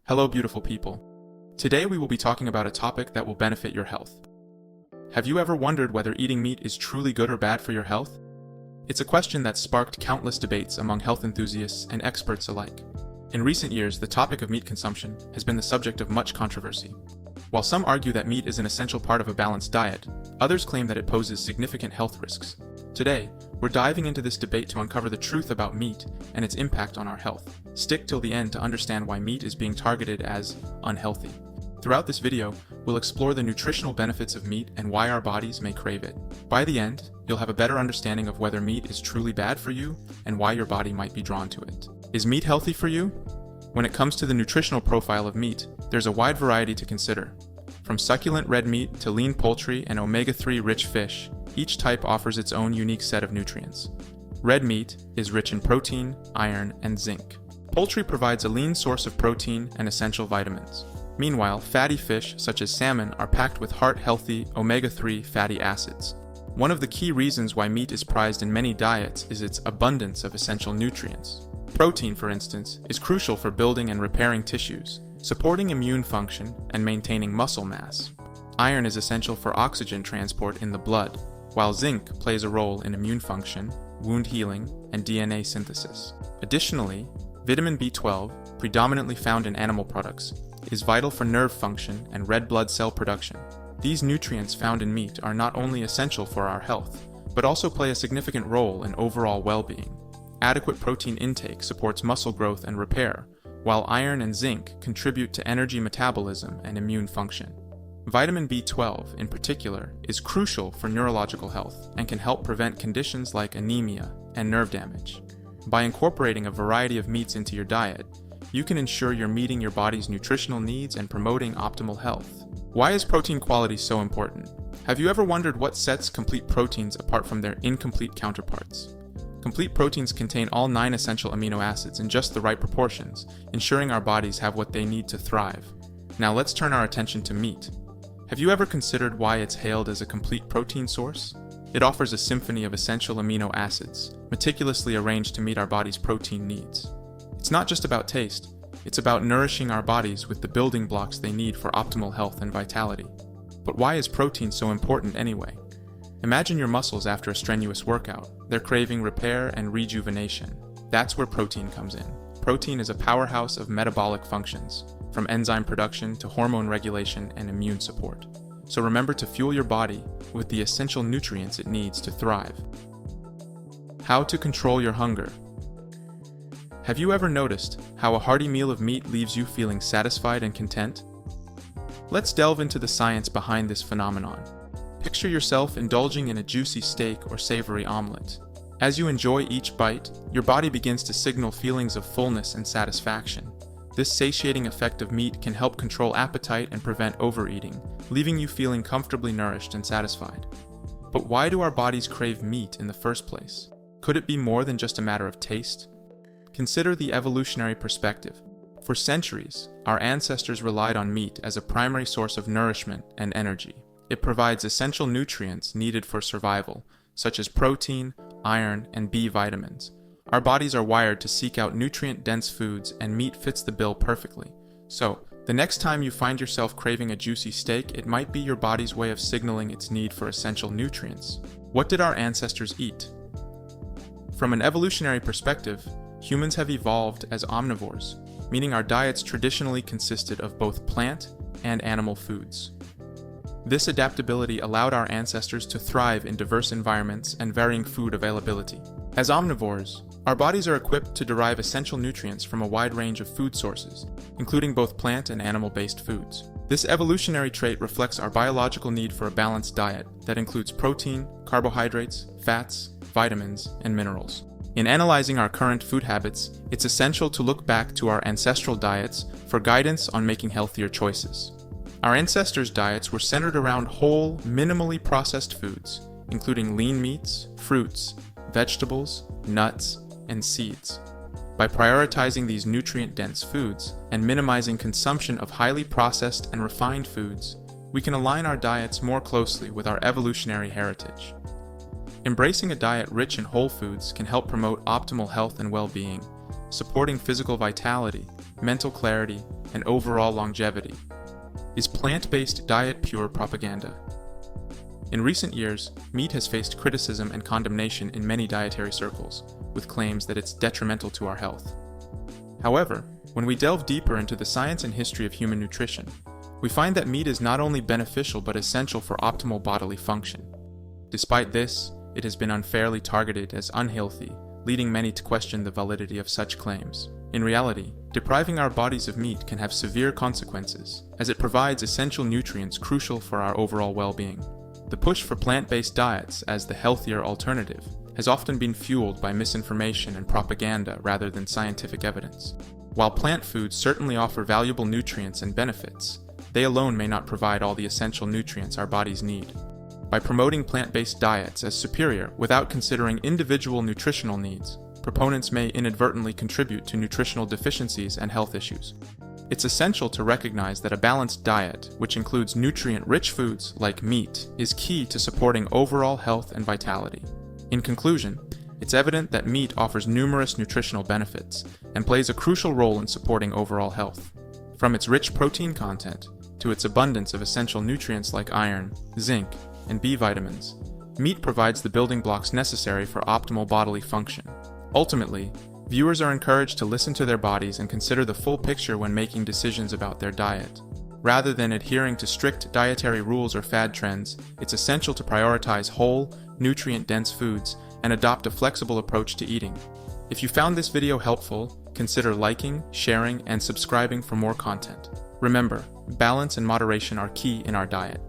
Hello, beautiful people. Today we will be talking about a topic that will benefit your health. Have you ever wondered whether eating meat is truly good or bad for your health? It's a question that sparked countless debates among health enthusiasts and experts alike. In recent years, the topic of meat consumption has been the subject of much controversy. While some argue that meat is an essential part of a balanced diet, others claim that it poses significant health risks. Today, we're diving into this debate to uncover the truth about meat and its impact on our health. Stick till the end to understand why meat is being targeted as unhealthy. Throughout this video, we'll explore the nutritional benefits of meat and why our bodies may crave it. By the end, you'll have a better understanding of whether meat is truly bad for you and why your body might be drawn to it. Is meat healthy for you? When it comes to the nutritional profile of meat, there's a wide variety to consider. From succulent red meat to lean poultry and omega-3 rich fish, each type offers its own unique set of nutrients. Red meat is rich in protein, iron, and zinc. Poultry provides a lean source of protein and essential vitamins. Meanwhile, fatty fish such as salmon are packed with heart-healthy omega-3 fatty acids. One of the key reasons why meat is prized in many diets is its abundance of essential nutrients. Protein, for instance, is crucial for building and repairing tissues, supporting immune function, and maintaining muscle mass. Iron is essential for oxygen transport in the blood, while zinc plays a role in immune function, wound healing, and DNA synthesis. Additionally, vitamin B12, predominantly found in animal products, is vital for nerve function and red blood cell production. These nutrients found in meat are not only essential for our health, but also play a significant role in overall well-being. Adequate protein intake supports muscle growth and repair, while iron and zinc contribute to energy metabolism and immune function. Vitamin B12, in particular, is crucial for neurological health and can help prevent conditions like anemia and nerve damage. By incorporating a variety of meats into your diet, you can ensure you're meeting your body's nutritional needs and promoting optimal health. Why is protein quality so important? Have you ever wondered what sets complete proteins apart from their incomplete counterparts? Complete proteins contain all 9 essential amino acids in just the right proportions, ensuring our bodies have what they need to thrive. Now let's turn our attention to meat. Have you ever considered why it's hailed as a complete protein source? It offers a symphony of essential amino acids, meticulously arranged to meet our body's protein needs. It's not just about taste, it's about nourishing our bodies with the building blocks they need for optimal health and vitality. But why is protein so important anyway? Imagine your muscles after a strenuous workout. They're craving repair and rejuvenation. That's where protein comes in. Protein is a powerhouse of metabolic functions, from enzyme production to hormone regulation and immune support. So remember to fuel your body with the essential nutrients it needs to thrive. How to control your hunger. Have you ever noticed how a hearty meal of meat leaves you feeling satisfied and content? Let's delve into the science behind this phenomenon. Picture yourself indulging in a juicy steak or savory omelet. As you enjoy each bite, your body begins to signal feelings of fullness and satisfaction. This satiating effect of meat can help control appetite and prevent overeating, leaving you feeling comfortably nourished and satisfied. But why do our bodies crave meat in the first place? Could it be more than just a matter of taste? Consider the evolutionary perspective. For centuries, our ancestors relied on meat as a primary source of nourishment and energy. It provides essential nutrients needed for survival, such as protein, iron, and B vitamins. Our bodies are wired to seek out nutrient-dense foods, and meat fits the bill perfectly. So, the next time you find yourself craving a juicy steak, it might be your body's way of signaling its need for essential nutrients. What did our ancestors eat? From an evolutionary perspective, humans have evolved as omnivores, meaning our diets traditionally consisted of both plant and animal foods. This adaptability allowed our ancestors to thrive in diverse environments and varying food availability. As omnivores, our bodies are equipped to derive essential nutrients from a wide range of food sources, including both plant and animal-based foods. This evolutionary trait reflects our biological need for a balanced diet that includes protein, carbohydrates, fats, vitamins, and minerals. In analyzing our current food habits, it's essential to look back to our ancestral diets for guidance on making healthier choices. Our ancestors' diets were centered around whole, minimally processed foods, including lean meats, fruits, vegetables, nuts, and seeds. By prioritizing these nutrient-dense foods and minimizing consumption of highly processed and refined foods, we can align our diets more closely with our evolutionary heritage. Embracing a diet rich in whole foods can help promote optimal health and well-being, supporting physical vitality mental clarity, and overall longevity. Is plant-based diet pure propaganda? In recent years, meat has faced criticism and condemnation in many dietary circles, with claims that it's detrimental to our health. However, when we delve deeper into the science and history of human nutrition, we find that meat is not only beneficial but essential for optimal bodily function. Despite this, it has been unfairly targeted as unhealthy, leading many to question the validity of such claims. In reality, depriving our bodies of meat can have severe consequences, as it provides essential nutrients crucial for our overall well-being. The push for plant-based diets as the healthier alternative has often been fueled by misinformation and propaganda rather than scientific evidence. While plant foods certainly offer valuable nutrients and benefits, they alone may not provide all the essential nutrients our bodies need. By promoting plant-based diets as superior without considering individual nutritional needs, proponents may inadvertently contribute to nutritional deficiencies and health issues. It's essential to recognize that a balanced diet, which includes nutrient-rich foods like meat, is key to supporting overall health and vitality. In conclusion, it's evident that meat offers numerous nutritional benefits and plays a crucial role in supporting overall health. From its rich protein content to its abundance of essential nutrients like iron, zinc, and B vitamins, meat provides the building blocks necessary for optimal bodily function. Ultimately, viewers are encouraged to listen to their bodies and consider the full picture when making decisions about their diet. Rather than adhering to strict dietary rules or fad trends, it's essential to prioritize whole, nutrient-dense foods and adopt a flexible approach to eating. If you found this video helpful, consider liking, sharing, and subscribing for more content. Remember, balance and moderation are key in our diet.